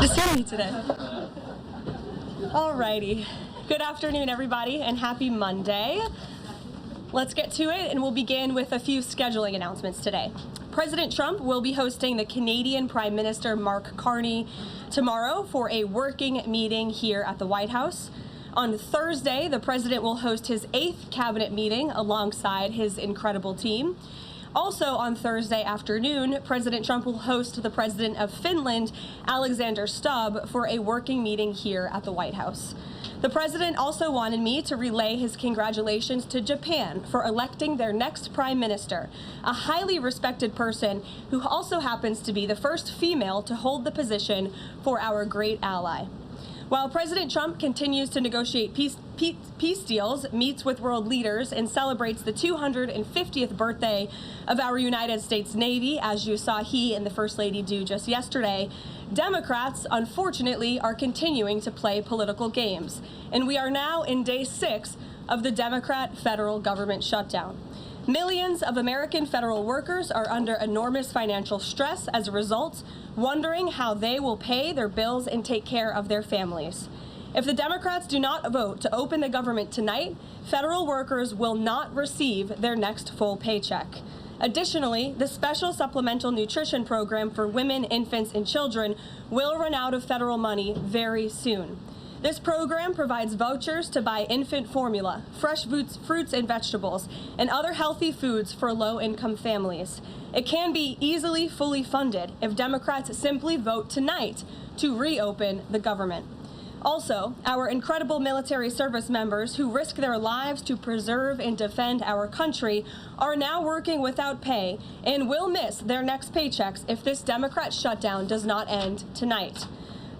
Assembly today. Alrighty. Good afternoon, everybody, and happy Monday. Let's get to it, and we'll begin with a few scheduling announcements today. President Trump will be hosting the Canadian Prime Minister Mark Carney tomorrow for a working meeting here at the White House. On Thursday, the president will host his 8th cabinet meeting alongside his incredible team. Also on Thursday afternoon, President Trump will host the president of Finland, Alexander Stubb, for a working meeting here at the White House. The president also wanted me to relay his congratulations to Japan for electing their next prime minister, a highly respected person who also happens to be the first female to hold the position for our great ally. While President Trump continues to negotiate peace deals, meets with world leaders, and celebrates the 250th birthday of our United States Navy, as you saw he and the First Lady do just yesterday, Democrats, unfortunately, are continuing to play political games. And we are now in day 6 of the Democrat federal government shutdown. Millions of American federal workers are under enormous financial stress as a result, wondering how they will pay their bills and take care of their families. If the Democrats do not vote to open the government tonight, federal workers will not receive their next full paycheck. Additionally, the special supplemental nutrition program for women, infants, and children will run out of federal money very soon. This program provides vouchers to buy infant formula, fresh fruits and vegetables, and other healthy foods for low-income families. It can be easily fully funded if Democrats simply vote tonight to reopen the government. Also, our incredible military service members who risk their lives to preserve and defend our country are now working without pay and will miss their next paychecks if this Democrat shutdown does not end tonight.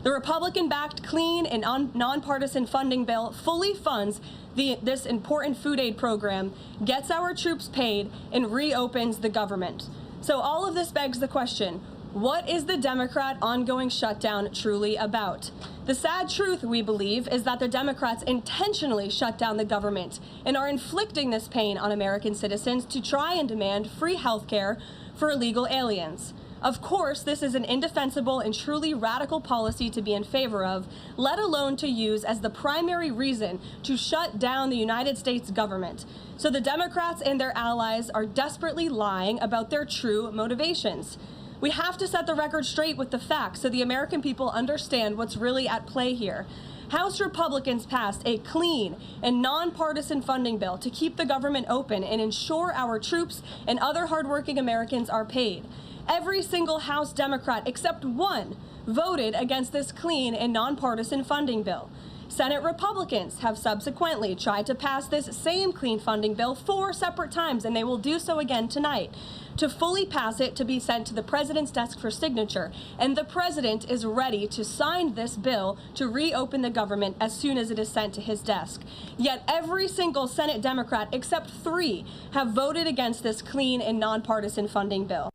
The Republican-backed clean and nonpartisan funding bill fully funds this important food aid program, gets our troops paid, and reopens the government. So all of this begs the question, what is the Democrat ongoing shutdown truly about? The sad truth, we believe, is that the Democrats intentionally shut down the government and are inflicting this pain on American citizens to try and demand free health care for illegal aliens. Of course, this is an indefensible and truly radical policy to be in favor of, let alone to use as the primary reason to shut down the United States government. So the Democrats and their allies are desperately lying about their true motivations. We have to set the record straight with the facts so the American people understand what's really at play here. House Republicans passed a clean and nonpartisan funding bill to keep the government open and ensure our troops and other hardworking Americans are paid. Every single House Democrat except one voted against this clean and nonpartisan funding bill. Senate Republicans have subsequently tried to pass this same clean funding bill 4 separate times, and they will do so again tonight, to fully pass it to be sent to the president's desk for signature. And the president is ready to sign this bill to reopen the government as soon as it is sent to his desk. Yet every single Senate Democrat except 3 have voted against this clean and nonpartisan funding bill.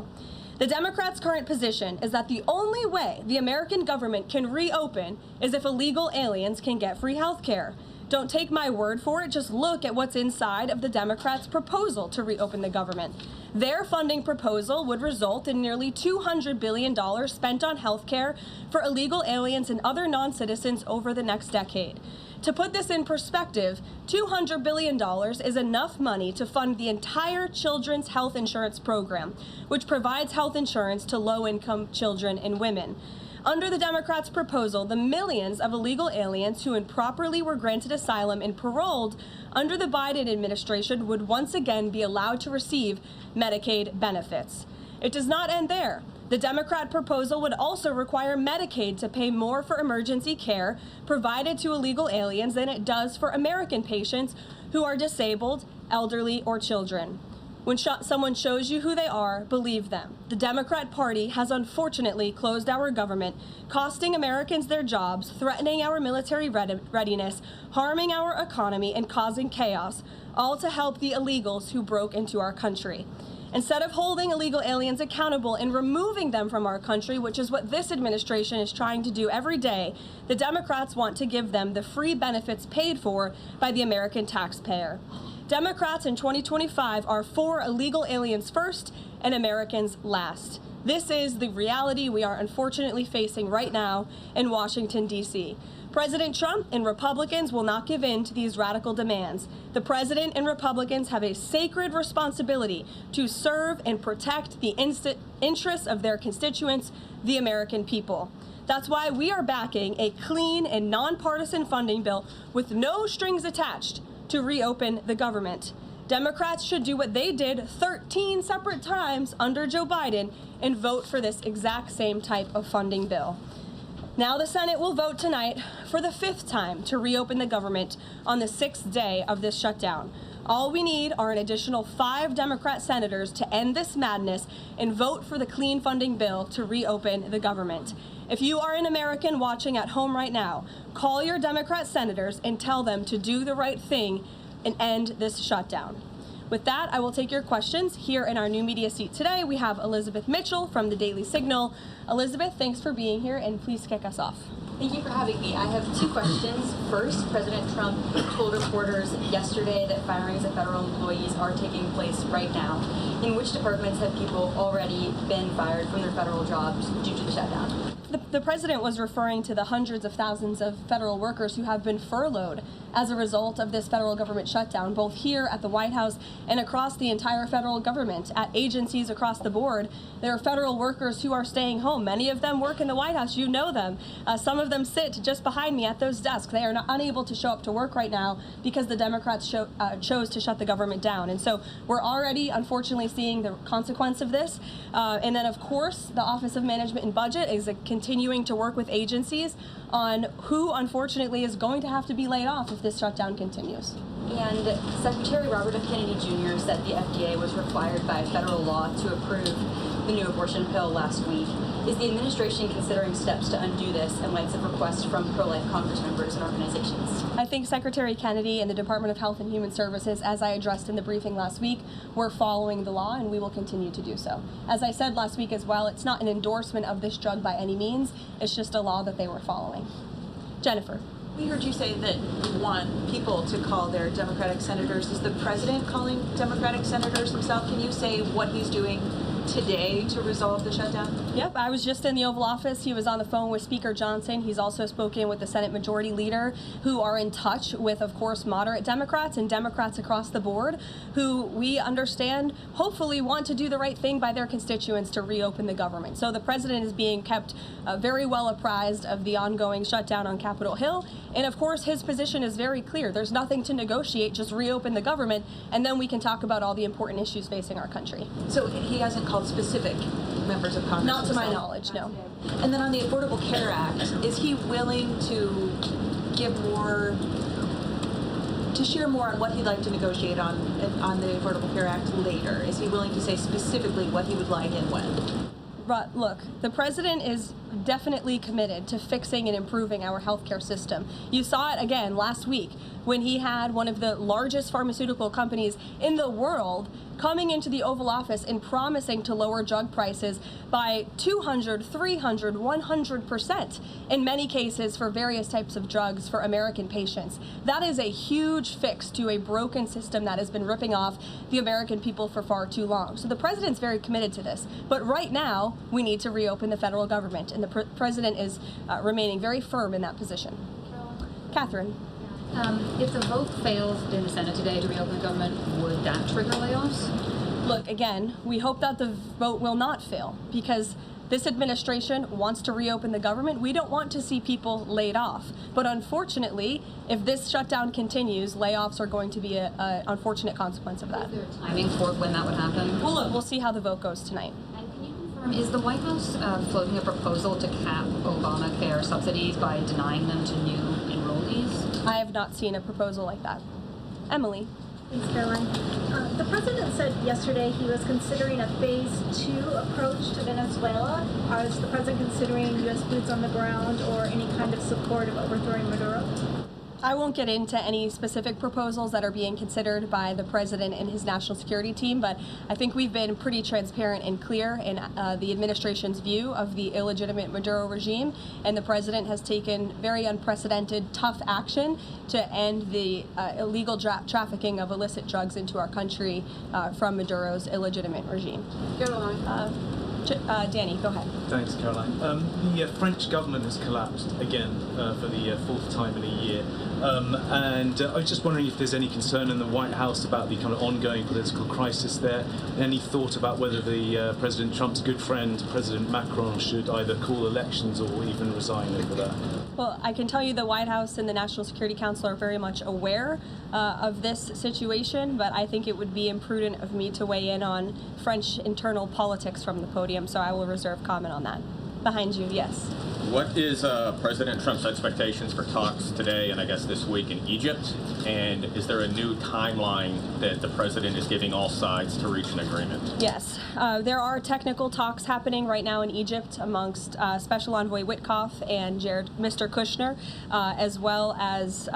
The Democrats' current position is that the only way the American government can reopen is if illegal aliens can get free health care. Don't take my word for it, just look at what's inside of the Democrats' proposal to reopen the government. Their funding proposal would result in nearly $200 billion spent on health care for illegal aliens and other non-citizens over the next decade. To put this in perspective, $200 billion is enough money to fund the entire children's health insurance program, which provides health insurance to low-income children and women. Under the Democrats' proposal, the millions of illegal aliens who improperly were granted asylum and paroled under the Biden administration would once again be allowed to receive Medicaid benefits. It does not end there. The Democrat proposal would also require Medicaid to pay more for emergency care provided to illegal aliens than it does for American patients who are disabled, elderly, or children. When someone shows you who they are, believe them. The Democrat Party has unfortunately closed our government, costing Americans their jobs, threatening our military readiness, harming our economy, and causing chaos, all to help the illegals who broke into our country. Instead of holding illegal aliens accountable and removing them from our country, which is what this administration is trying to do every day, the Democrats want to give them the free benefits paid for by the American taxpayer. Democrats in 2025 are for illegal aliens first and Americans last. This is the reality we are unfortunately facing right now in Washington, D.C. President Trump and Republicans will not give in to these radical demands. The president and Republicans have a sacred responsibility to serve and protect the interests of their constituents, the American people. That's why we are backing a clean and nonpartisan funding bill with no strings attached to reopen the government. Democrats should do what they did 13 separate times under Joe Biden and vote for this exact same type of funding bill. Now the Senate will vote tonight for the 5th time to reopen the government on the 6th day of this shutdown. All we need are an additional 5 Democrat senators to end this madness and vote for the clean funding bill to reopen the government. If you are an American watching at home right now, call your Democrat senators and tell them to do the right thing and end this shutdown. With that, I will take your questions. Here in our new media seat today, we have Elizabeth Mitchell from the Daily Signal. Elizabeth, thanks for being here, and please kick us off. Thank you for having me. I have 2 questions. First, President Trump told reporters yesterday that firings of federal employees are taking place right now. In which departments have people already been fired from their federal jobs due to the shutdown? The president was referring to the hundreds of thousands of federal workers who have been furloughed as a result of this federal government shutdown, both here at the White House and across the entire federal government. At agencies across the board, there are federal workers who are staying home. Many of them work in the White House. You know them. Some of them sit just behind me at those desks. They are unable to show up to work right now because the Democrats chose to shut the government down. And so we're already, unfortunately, seeing the consequence of this. And then, of course, the Office of Management and Budget is continuing to work with agencies on who, unfortunately, is going to have to be laid off if this shutdown continues. And Secretary Robert F. Kennedy Jr. said the FDA was required by federal law to approve the new abortion pill last week. Is the administration considering steps to undo this in light of requests from pro-life Congress members and organizations? I think Secretary Kennedy and the Department of Health and Human Services, as I addressed in the briefing last week, were following the law, and we will continue to do so. As I said last week as well, it's not an endorsement of this drug by any means. It's just a law that they were following. Jennifer. We heard you say that you want people to call their Democratic senators. Is the president calling Democratic senators himself? Can you say what he's doing today to resolve the shutdown? Yep, I was just in the Oval Office. He was on the phone with Speaker Johnson. He's also spoken with the Senate Majority Leader, who are in touch with, of course, moderate Democrats and Democrats across the board, who we understand hopefully want to do the right thing by their constituents to reopen the government. So the president is being kept very well apprised of the ongoing shutdown on Capitol Hill. And of course, his position is very clear. There's nothing to negotiate, just reopen the government, and then we can talk about all the important issues facing our country. So he hasn't called specific members of Congress? Not to my knowledge, no. And then on the Affordable Care Act, is he willing to give more, to share more on what he'd like to negotiate on the Affordable Care Act later? Is he willing to say specifically what he would like and when? But look, the president is definitely committed to fixing and improving our healthcare system. You saw it again last week when he had one of the largest pharmaceutical companies in the world coming into the Oval Office and promising to lower drug prices by 200, 300, 100% in many cases for various types of drugs for American patients. That is a huge fix to a broken system that has been ripping off the American people for far too long. So the president's very committed to this. But right now, we need to reopen the federal government, and the president is remaining very firm in that position. Catherine. If the vote fails in the Senate today to reopen the government, would that trigger layoffs? Look, again, we hope that the vote will not fail because this administration wants to reopen the government. We don't want to see people laid off. But unfortunately, if this shutdown continues, layoffs are going to be an unfortunate consequence of that. Is there a timing for when that would happen? Well, look, we'll see how the vote goes tonight. And can you confirm, is the White House floating a proposal to cap Obamacare subsidies by denying them to new enrollees? I have not seen a proposal like that. Emily. Thanks, Caroline. The president said yesterday he was considering a phase 2 approach to Venezuela. Is the president considering U.S. boots on the ground or any kind of support of overthrowing Maduro? I won't get into any specific proposals that are being considered by the president and his national security team, but I think we've been pretty transparent and clear in the administration's view of the illegitimate Maduro regime, and the president has taken very unprecedented, tough action to end the illegal trafficking of illicit drugs into our country from Maduro's illegitimate regime. Danny, go ahead. Thanks, Caroline. The French government has collapsed again for the fourth time in a year. And I was just wondering if there's any concern in the White House about the kind of ongoing political crisis there. Any thought about whether the President Trump's good friend, President Macron, should either call elections or even resign over that? Well, I can tell you the White House and the National Security Council are very much aware of this situation, but I think it would be imprudent of me to weigh in on French internal politics from the podium, so I will reserve comment on that. Behind you, yes. What is President Trump's expectations for talks today and I guess this week in Egypt? And is there a new timeline that the president is giving all sides to reach an agreement? Yes. There are technical talks happening right now in Egypt amongst Special Envoy Witkoff and Mr. Kushner, as well as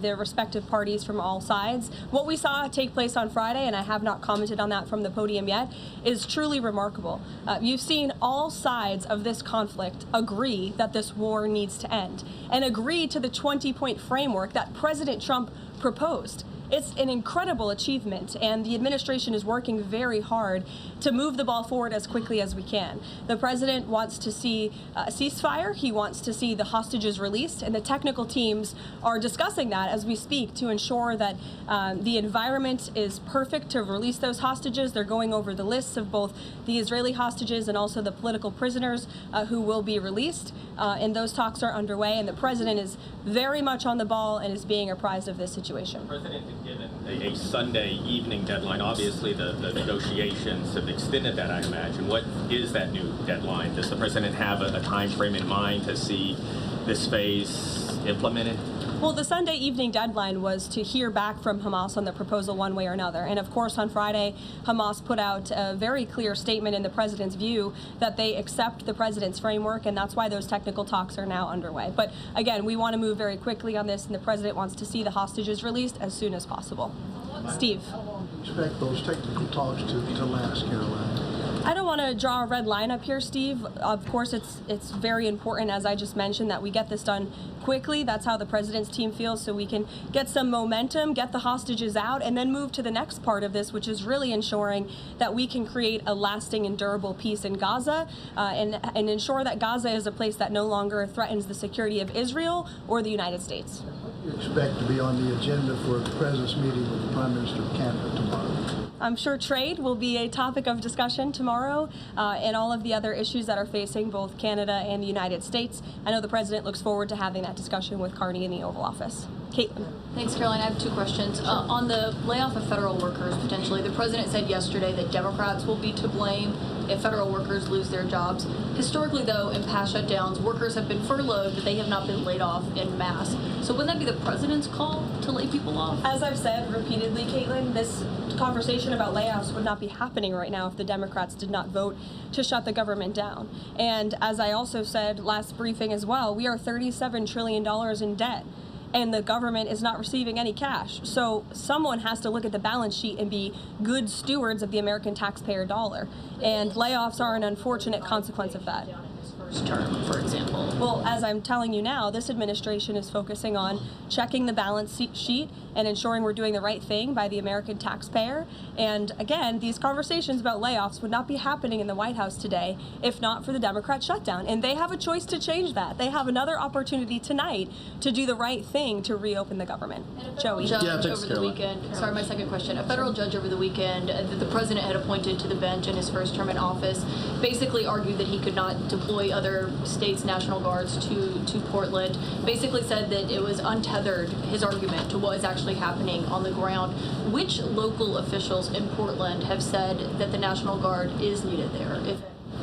their respective parties from all sides. What we saw take place on Friday, and I have not commented on that from the podium yet, is truly remarkable. You've seen all sides of this conflict agree that this war needs to end and agree to the 20-point framework that President Trump proposed. It's an incredible achievement, and the administration is working very hard to move the ball forward as quickly as we can. The president wants to see a ceasefire. He wants to see the hostages released, and the technical teams are discussing that as we speak to ensure that the environment is perfect to release those hostages. They're going over the lists of both the Israeli hostages and also the political prisoners who will be released, and those talks are underway, and the president is very much on the ball and is being apprised of this situation. Given a Sunday evening deadline, obviously the negotiations have extended that, I imagine. What is that new deadline? Does the president have a time frame in mind to see this phase implemented? Well, the Sunday evening deadline was to hear back from Hamas on the proposal one way or another. And of course, on Friday, Hamas put out a very clear statement in the president's view that they accept the president's framework, and that's why those technical talks are now underway. But again, we want to move very quickly on this, and the president wants to see the hostages released as soon as possible. Steve. How long do you expect those technical talks to last, Caroline? I don't want to draw a red line up here, Steve. Of course, it's very important, as I just mentioned, that we get this done quickly. That's how the president's team feels, so we can get some momentum, get the hostages out, and then move to the next part of this, which is really ensuring that we can create a lasting and durable peace in Gaza and ensure that Gaza is a place that no longer threatens the security of Israel or the United States. What do you expect to be on the agenda for the president's meeting with the Prime Minister of Canada tomorrow? I'm sure trade will be a topic of discussion tomorrow, and all of the other issues that are facing both Canada and the United States. I know the president looks forward to having that discussion with Carney in the Oval Office. Caitlin. Thanks, Caroline. I have two questions. On the layoff of federal workers, potentially, the president said yesterday that Democrats will be to blame if federal workers lose their jobs. Historically, though, in past shutdowns, workers have been furloughed, but they have not been laid off en masse. So wouldn't that be the president's call to lay people off? As I've said repeatedly, Caitlin, this conversation about layoffs would not be happening right now if the Democrats did not vote to shut the government down. And as I also said last briefing as well, we are $37 trillion in debt, and the government is not receiving any cash. So someone has to look at the balance sheet and be good stewards of the American taxpayer dollar. And layoffs are an unfortunate consequence of that. First term, for example. Well, as I'm telling you now, this administration is focusing on checking the balance sheet and ensuring we're doing the right thing by the American taxpayer. And again, these conversations about layoffs would not be happening in the White House today if not for the Democrat shutdown. And they have a choice to change that. They have another opportunity tonight to do the right thing to reopen the government. Joey. Judge over the weekend. Sorry, my second question. A federal judge over the weekend that the president had appointed to the bench in his first term in office basically argued that he could not deploy other states' National Guards to Portland. Basically said that it was untethered, his argument, to what is actually happening on the ground. Which local officials in Portland have said that the National Guard is needed there?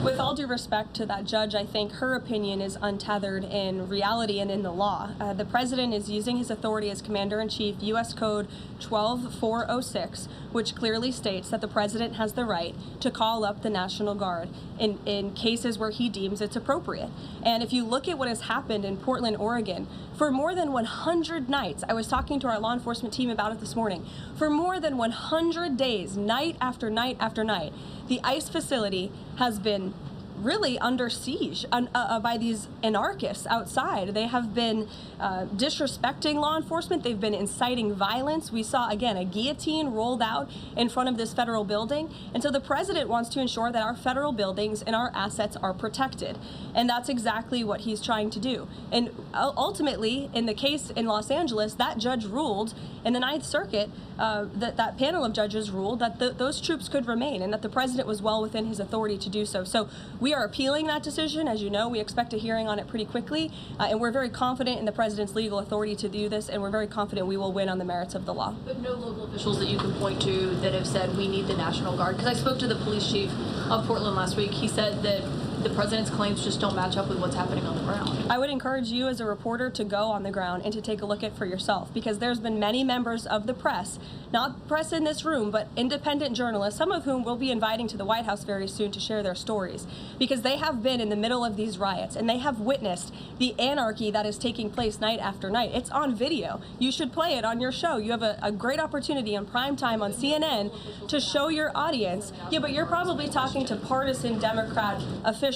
With all due respect to that judge, I think her opinion is untethered in reality and in the law. The president is using his authority as Commander-in-Chief, U.S. Code 12406, which clearly states that the president has the right to call up the National Guard in cases where he deems it's appropriate. And if you look at what has happened in Portland, Oregon, for more than 100 nights, I was talking to our law enforcement team about it this morning, for more than 100 days, night after night after night, the ICE facility has been really under siege by these anarchists outside. They have been disrespecting law enforcement. They've been inciting violence. We saw, again, a guillotine rolled out in front of this federal building. And so the president wants to ensure that our federal buildings and our assets are protected. And that's exactly what he's trying to do. And ultimately, in the case in Los Angeles, that judge ruled in the Ninth Circuit, that panel of judges ruled that those troops could remain and that the president was well within his authority to do so. So we are appealing that decision. As you know, we expect a hearing on it pretty quickly, and we're very confident in the president's legal authority to do this, and we're very confident we will win on the merits of the law. But no local officials that you can point to that have said we need the National Guard? Because I spoke to the police chief of Portland last week. He said that the president's claims just don't match up with what's happening on the ground. I would encourage you as a reporter to go on the ground and to take a look at it for yourself, because there's been many members of the press, not press in this room, but independent journalists, some of whom we'll be inviting to the White House very soon to share their stories, because they have been in the middle of these riots and they have witnessed the anarchy that is taking place night after night. It's on video. You should play it on your show. You have a great opportunity on prime time on CNN to show your audience. Yeah, but you're probably talking to partisan Democrat officials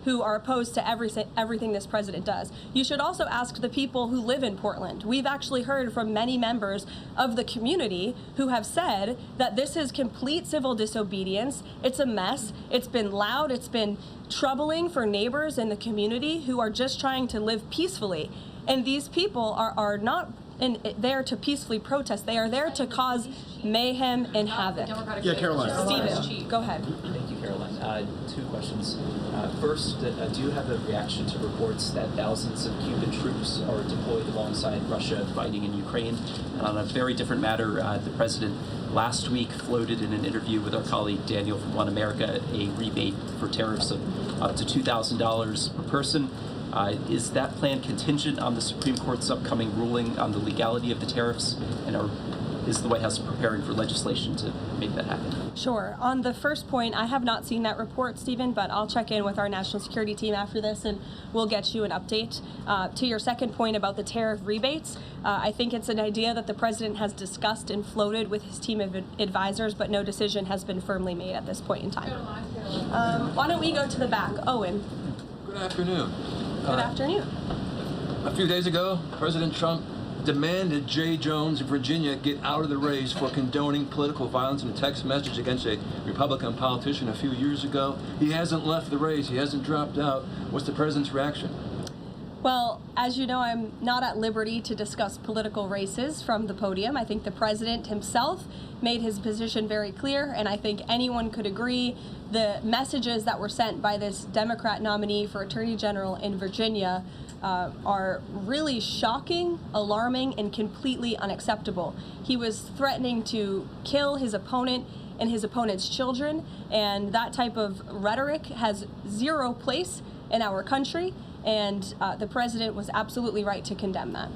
who are opposed to everything this president does. You should also ask the people who live in Portland. We've actually heard from many members of the community who have said that this is complete civil disobedience. It's a mess. It's been loud. It's been troubling for neighbors in the community who are just trying to live peacefully. And these people are not there to peacefully protest. They are there to cause mayhem and havoc. Yeah, Caroline. Stephen, go ahead. Thank you, Caroline. Two questions. First, do you have a reaction to reports that thousands of Cuban troops are deployed alongside Russia fighting in Ukraine? And on a very different matter, the president last week floated in an interview with our colleague Daniel from One America a rebate for tariffs of up to $2,000 per person. Is that plan contingent on the Supreme Court's upcoming ruling on the legality of the tariffs? And is the White House preparing for legislation to make that happen? Sure. On the first point, I have not seen that report, Stephen, but I'll check in with our national security team after this and we'll get you an update. To your second point about the tariff rebates, I think it's an idea that the president has discussed and floated with his team of advisors, but no decision has been firmly made at this point in time. Why don't we go to the back? Owen. Good afternoon. Good afternoon. A few days ago, President Trump demanded Jay Jones of Virginia get out of the race for condoning political violence in a text message against a Republican politician a few years ago. He hasn't left the race. He hasn't dropped out. What's the president's reaction? Well, as you know, I'm not at liberty to discuss political races from the podium. I think the president himself made his position very clear, and I think anyone could agree the messages that were sent by this Democrat nominee for Attorney General in Virginia are really shocking, alarming, and completely unacceptable. He was threatening to kill his opponent and his opponent's children, and that type of rhetoric has zero place in our country, and the president was absolutely right to condemn that.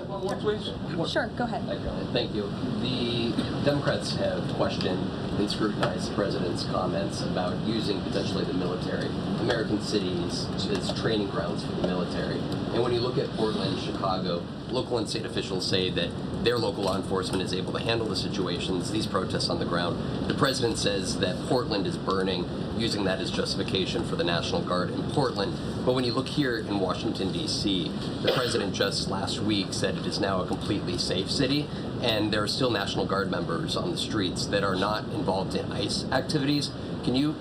One more, please. Sure, go ahead. Thank you. The Democrats have questioned and scrutinized the president's comments about using potentially the military, American cities, as training grounds for the military. And when you look at Portland, Chicago, local and state officials say that their local law enforcement is able to handle the situations, these protests on the ground. The president says that Portland is burning, using that as justification for the National Guard in Portland. But when you look here in Washington, D.C., the president just last week said it is now a completely safe city, and there are still National Guard members on the streets that are not involved in ICE activities. Can you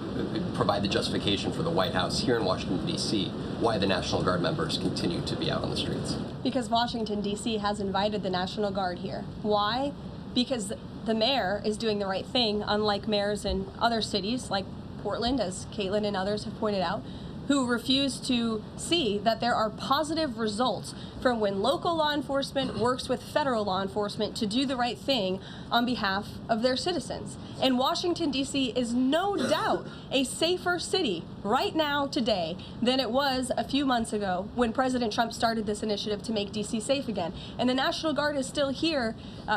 provide the justification for the White House here in Washington, D.C., why the National Guard members continue to be out on the streets? Because Washington, D.C. has invited the National Guard here. Why? Because the mayor is doing the right thing, unlike mayors in other cities like Portland, as Caitlin and others have pointed out, who refuse to see that there are positive results from when local law enforcement works with federal law enforcement to do the right thing on behalf of their citizens. And Washington, D.C. is no doubt a safer city right now today than it was a few months ago when President Trump started this initiative to make D.C. safe again. And the National Guard is still here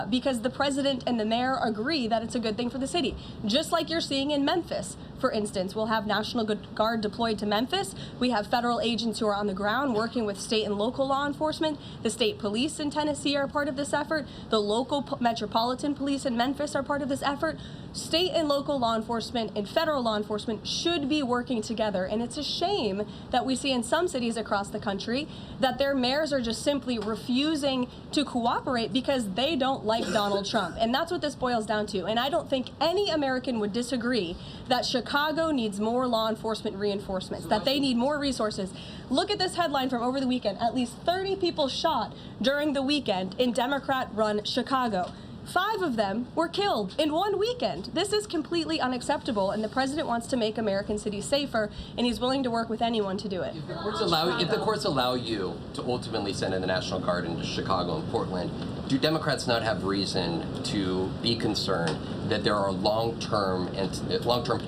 because the president and the mayor agree that it's a good thing for the city. Just like you're seeing in Memphis, for instance. We'll have National Guard deployed to Memphis. We have federal agents who are on the ground working with state and local law enforcement. The state police in Tennessee are part of this effort. The local metropolitan police in Memphis are part of this effort. State and local law enforcement and federal law enforcement should be working together. And it's a shame that we see in some cities across the country that their mayors are just simply refusing to cooperate because they don't like Donald Trump. And that's what this boils down to. And I don't think any American would disagree that Chicago needs more law enforcement reinforcements, that they need more resources. Look at this headline from over the weekend. At least 30 people shot during the weekend in Democrat-run Chicago. 5 of them were killed in one weekend. This is completely unacceptable, and the president wants to make American cities safer, and he's willing to work with anyone to do it. If the courts allow you to ultimately send in the National Guard into Chicago and Portland, do Democrats not have reason to be concerned that there are long-term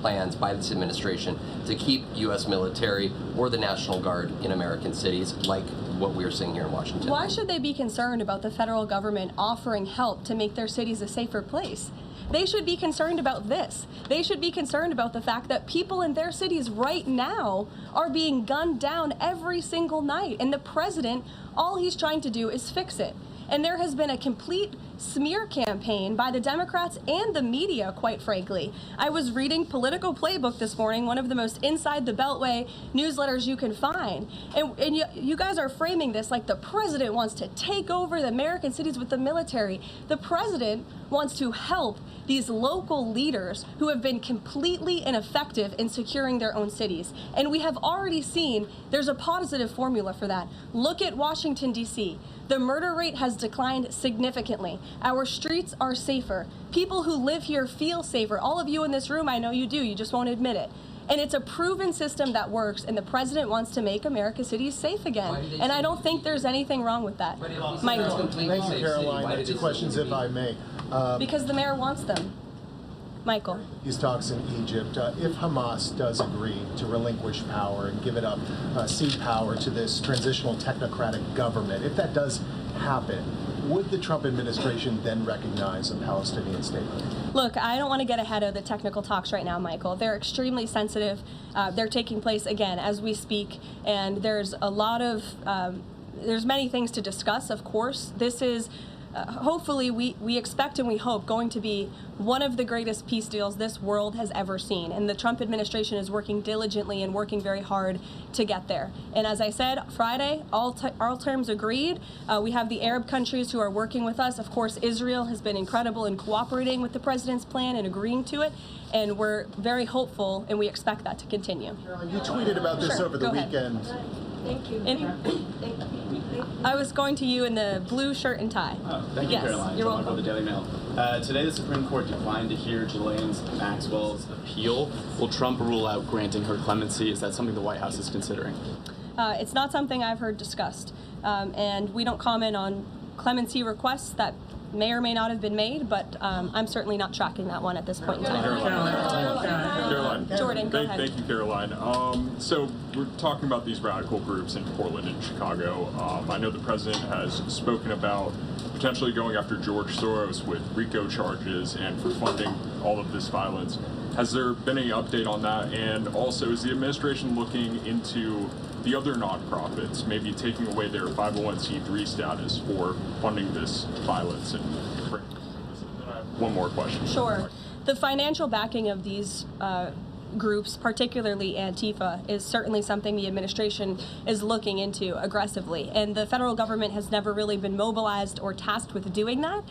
plans by this administration to keep U.S. military or the National Guard in American cities, like what we're seeing here in Washington? Why should they be concerned about the federal government offering help to make their cities a safer place? They should be concerned about this. They should be concerned about the fact that people in their cities right now are being gunned down every single night. And the president, all he's trying to do is fix it. And there has been a complete smear campaign by the Democrats and the media, quite frankly. I was reading Political Playbook this morning, one of the most inside the Beltway newsletters you can find. And you guys are framing this like the president wants to take over the American cities with the military. The president wants to help these local leaders who have been completely ineffective in securing their own cities. And we have already seen there's a positive formula for that. Look at Washington, D.C. The murder rate has declined significantly. Our streets are safer. People who live here feel safer. All of you in this room, I know you do, you just won't admit it. And it's a proven system that works, and the president wants to make America's cities safe again. And I don't think there's anything wrong with that. Michael. Thank you, Caroline. 2 questions, if I may. Because the mayor wants them. Michael. These talks in Egypt, if Hamas does agree to relinquish power and give it up, cede power to this transitional technocratic government, if that does happen, would the Trump administration then recognize a Palestinian state? Look, I don't want to get ahead of the technical talks right now, Michael. They're extremely sensitive. They're taking place, again, as we speak, and there's a lot of, there's many things to discuss, of course. This is hopefully, we expect and we hope going to be one of the greatest peace deals this world has ever seen. And the Trump administration is working diligently and working very hard to get there. And as I said, Friday, all terms agreed. We have the Arab countries who are working with us. Of course, Israel has been incredible in cooperating with the president's plan and agreeing to it. And we're very hopeful, and we expect that to continue. Caroline, you tweeted about this over the weekend. Thank you. I was going to you in the blue shirt and tie. Thank you, Caroline. You're welcome. The Daily Mail. Today, the Supreme Court declined to hear Ghislaine Maxwell's appeal. Will Trump rule out granting her clemency? Is that something the White House is considering? It's not something I've heard discussed, and we don't comment on clemency requests that may or may not have been made, but I'm certainly not tracking that one at this point in time. Caroline. Jordan, go ahead. Thank you, Caroline. So we're talking about these radical groups in Portland and Chicago. I know the president has spoken about potentially going after George Soros with RICO charges and for funding all of this violence. Has there been any update on that? And also, is the administration looking into the other nonprofits, maybe taking away their 501c3 status for funding this violence? And one more question. Sure. The financial backing of these groups, particularly Antifa, is certainly something the administration is looking into aggressively. And the federal government has never really been mobilized or tasked with doing that.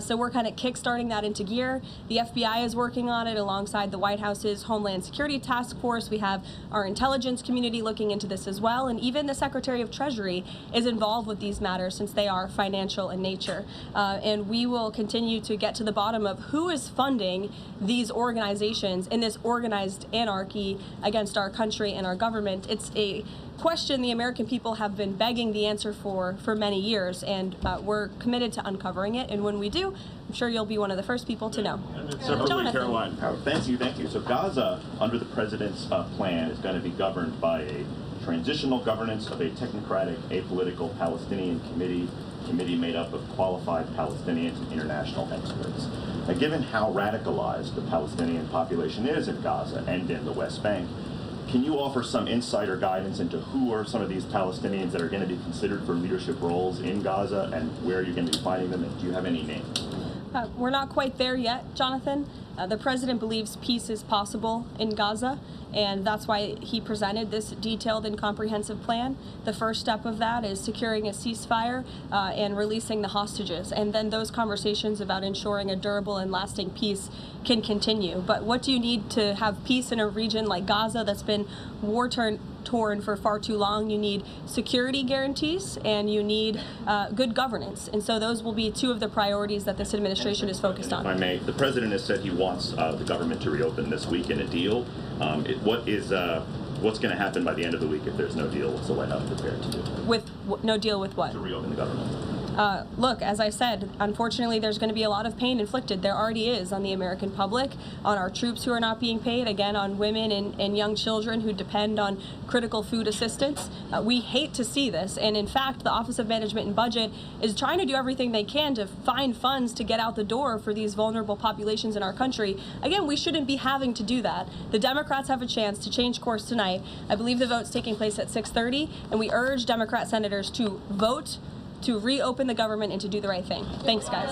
So we're kind of kickstarting that into gear. The FBI is working on it alongside the White House's Homeland Security Task Force. We have our intelligence community looking into this as well. And even the Secretary of Treasury is involved with these matters since they are financial in nature. And we will continue to get to the bottom of who is funding these organizations in this organized anarchy against our country and our government. It's a question the American people have been begging the answer for many years, and we're committed to uncovering it. And when we do, I'm sure you'll be one of the first people to know. Separately, Caroline. Thank you. So Gaza, under the president's plan, is going to be governed by a transitional governance of a technocratic, apolitical Palestinian committee made up of qualified Palestinians and international experts. Now, given how radicalized the Palestinian population is in Gaza and in the West Bank, can you offer some insight or guidance into who are some of these Palestinians that are going to be considered for leadership roles in Gaza, and where are you going to be finding them, and do you have any names? We're not quite there yet, Jonathan. The president believes peace is possible in Gaza, and that's why he presented this detailed and comprehensive plan. The first step of that is securing a ceasefire and releasing the hostages, and then those conversations about ensuring a durable and lasting peace can continue. But what do you need to have peace in a region like Gaza that's been war-torn for far too long? You need security guarantees, and you need good governance. And so those will be two of the priorities that this administration is focused on. If I may, the president has said he wants the government to reopen this week in a deal. What's going to happen by the end of the week if there's no deal? What's the White House prepared to do? With no deal with what? To reopen the government. Look, as I said, unfortunately, there's going to be a lot of pain inflicted. There already is on the American public, on our troops who are not being paid, again, on women and young children who depend on critical food assistance. We hate to see this. And in fact, the Office of Management and Budget is trying to do everything they can to find funds to get out the door for these vulnerable populations in our country. Again, we shouldn't be having to do that. The Democrats have a chance to change course tonight. I believe the vote's taking place at 6:30, and we urge Democrat senators to vote to reopen the government and to do the right thing. Thanks, guys.